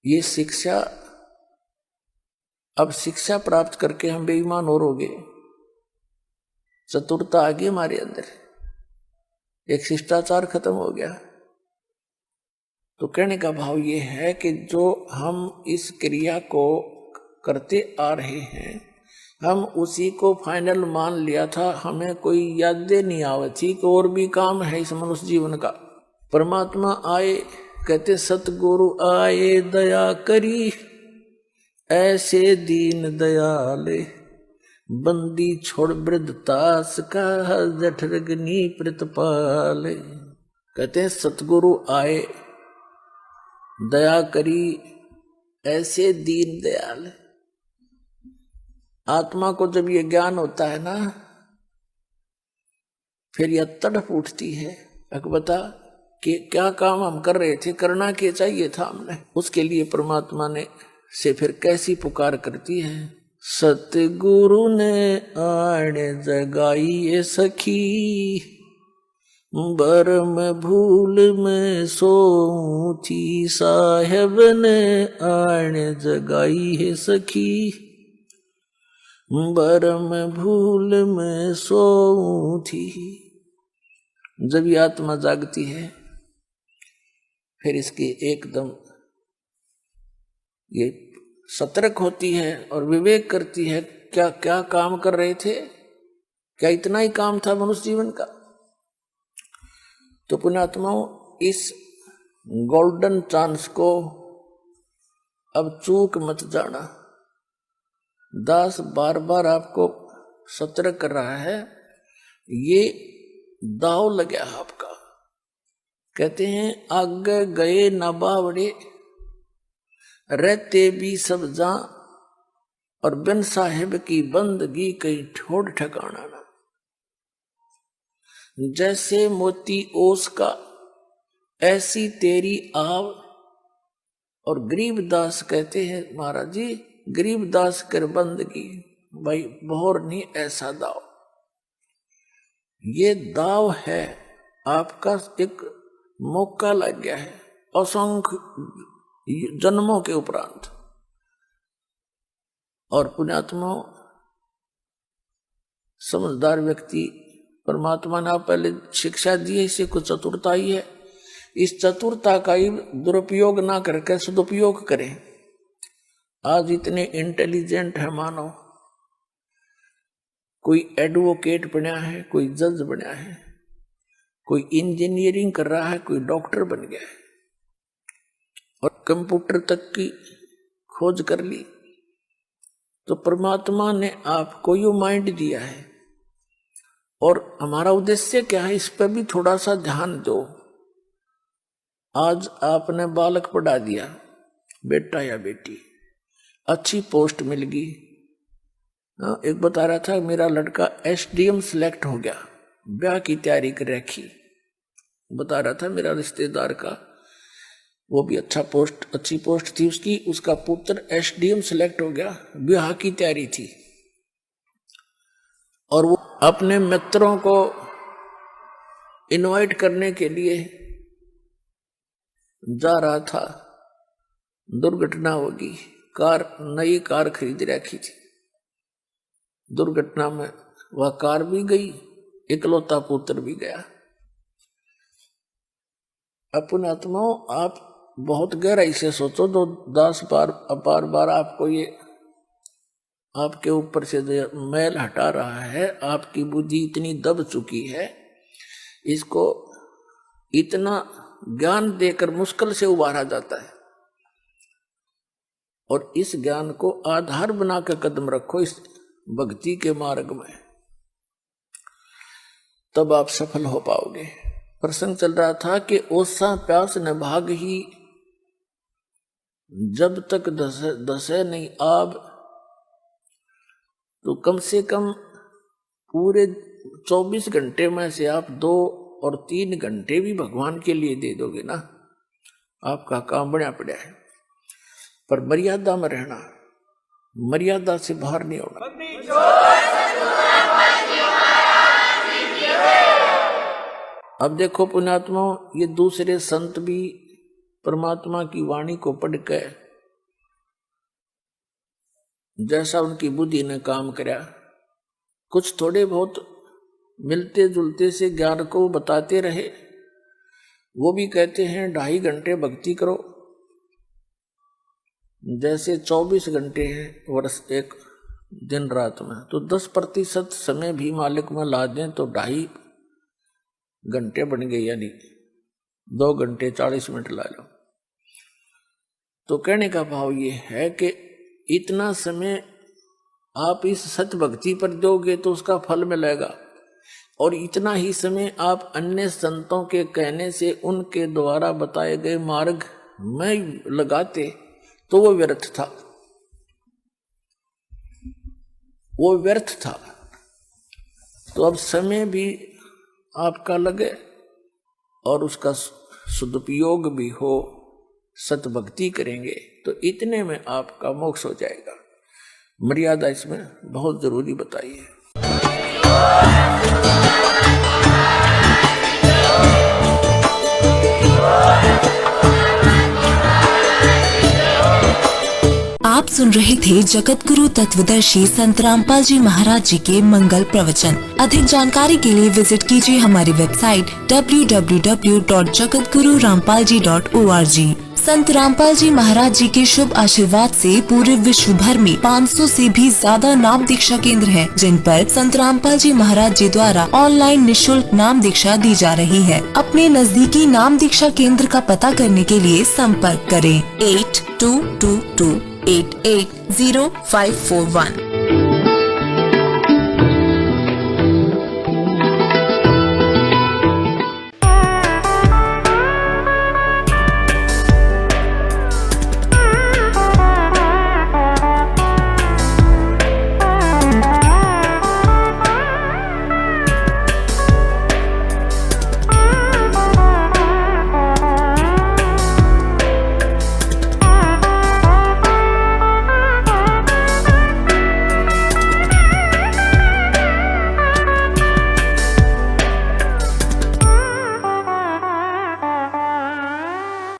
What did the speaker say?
ये शिक्षा, अब शिक्षा प्राप्त करके हम बेईमान और हो गए, चतुरता आ गई हमारे अंदर, एक शिष्टाचार खत्म हो गया। तो कहने का भाव ये है कि जो हम इस क्रिया को करते आ रहे हैं, हम उसी को फाइनल मान लिया था, हमें कोई यादें नहीं आवती थी कि और भी काम है इस मनुष्य जीवन का। परमात्मा आए, कहते सतगुरु आए दया करी, ऐसे दीन दयाले, बंदी छोड़ वृद्धतास का जठरग्नि प्रतिपाले। कहते हैं सतगुरु आए दया करी, ऐसे दीन दयाल। आत्मा को जब ये ज्ञान होता है ना, फिर यह तड़प उठती है, बता कि क्या काम हम कर रहे थे, करना क्या चाहिए था हमने। उसके लिए परमात्मा ने से फिर कैसी पुकार करती है, सतगुरु ने आण जगाई ये सखी, बरम भूल में सोऊं थी, साहेब ने आण जगाई है सखी, बरम भूल में सोऊं थी। जब ये आत्मा जागती है, फिर इसकी एकदम ये सतर्क होती है और विवेक करती है, क्या क्या काम कर रहे थे, क्या इतना ही काम था मनुष्य जीवन का। तो पुण्यात्माओं, इस गोल्डन चांस को अब चूक मत जाना। दास बार बार आपको सतर्क कर रहा है, ये दाव लग गया आपका। कहते हैं आगे गए न बावड़े, रहते भी सब जा, और बिन साहिब की बंदगी कहीं ठोड़ ठिकाना ना। जैसे मोती ओस का ऐसी तेरी आव, और गरीबदास कहते हैं महाराज जी, गरीबदास कर बंदगी भाई बोहर नहीं ऐसा दाव। ये दाव है आपका, एक मौका लग गया है असंख्य जन्मों के उपरांत। और पुण्यात्मा समझदार व्यक्ति, परमात्मा ने पहले शिक्षा दी है, इसे कुछ चतुरता ही है, इस चतुरता का ही दुरुपयोग ना करके सदुपयोग करें। आज इतने इंटेलिजेंट है मानो, कोई एडवोकेट बना है, कोई जज बना है, कोई इंजीनियरिंग कर रहा है, कोई डॉक्टर बन गया है, और कंप्यूटर तक की खोज कर ली। तो परमात्मा ने आपको यो माइंड दिया है, और हमारा उद्देश्य क्या है, इस पर भी थोड़ा सा ध्यान दो। आज आपने बालक पढ़ा दिया, बेटा या बेटी, अच्छी पोस्ट मिल गई। एक बता रहा था मेरा लड़का एसडीएम सिलेक्ट हो गया, ब्याह की तैयारी कर रखी। बता रहा था मेरा रिश्तेदार का, वो भी अच्छी पोस्ट थी उसकी, उसका पुत्र एसडीएम सिलेक्ट हो गया, ब्याह की तैयारी थी। और वो अपने मित्रों को इनवाइट करने के लिए जा रहा था, दुर्घटना होगी। नई कार खरीद रखी थी, दुर्घटना में वह कार भी गई, इकलौता पुत्र भी गया। अपने आत्माओं, आप बहुत गहराई से सोचो, तो 10 बार आपको ये आपके ऊपर से मैल हटा रहा है, आपकी बुद्धि इतनी दब चुकी है, इसको इतना ज्ञान देकर मुश्किल से उबारा जाता है। और इस ज्ञान को आधार बनाकर कदम रखो इस भक्ति के मार्ग में, तब आप सफल हो पाओगे। प्रसंग चल रहा था कि ओसा प्यास न भाग ही, जब तक दसे नहीं आब। तो कम से कम पूरे 24 घंटे में से आप 2 और 3 घंटे भी भगवान के लिए दे दोगे ना, आपका काम बढ़िया पड़ा है। पर मर्यादा में रहना, मर्यादा से बाहर नहीं होना। अब देखो पुण्यात्माओं, ये दूसरे संत भी परमात्मा की वाणी को पढ़कर जैसा उनकी बुद्धि ने काम कराया। कुछ थोड़े बहुत मिलते जुलते से ज्ञान को बताते रहे। वो भी कहते हैं 2.5 घंटे भक्ति करो, जैसे 24 घंटे हैं वर्ष एक दिन रात में, तो 10% समय भी मालिक में ला दें तो 2.5 घंटे बन गए, यानी 2 घंटे 40 मिनट ला लो। तो कहने का भाव ये है कि इतना समय आप इस सत्य भक्ति पर दोगे तो उसका फल मिलेगा, और इतना ही समय आप अन्य संतों के कहने से उनके द्वारा बताए गए मार्ग में लगाते तो वो व्यर्थ था, वो व्यर्थ था। तो अब समय भी आपका लगे और उसका सदुपयोग भी हो, सतभक्ति करेंगे तो इतने में आपका मोक्ष हो जाएगा। मर्यादा इसमें बहुत जरूरी बताई है। आप सुन रहे थे जगत गुरु तत्वदर्शी संत रामपाल जी महाराज जी के मंगल प्रवचन। अधिक जानकारी के लिए विजिट कीजिए हमारी वेबसाइट www.jagatgururampalji.org। संत रामपाल जी महाराज जी के शुभ आशीर्वाद से पूरे विश्व भर में 500 से भी ज्यादा नाम दीक्षा केंद्र हैं, जिन पर संत रामपाल जी महाराज जी द्वारा ऑनलाइन निशुल्क नाम दीक्षा दी जा रही है। अपने नजदीकी नाम दीक्षा केंद्र का पता करने के लिए संपर्क करें 8222880541।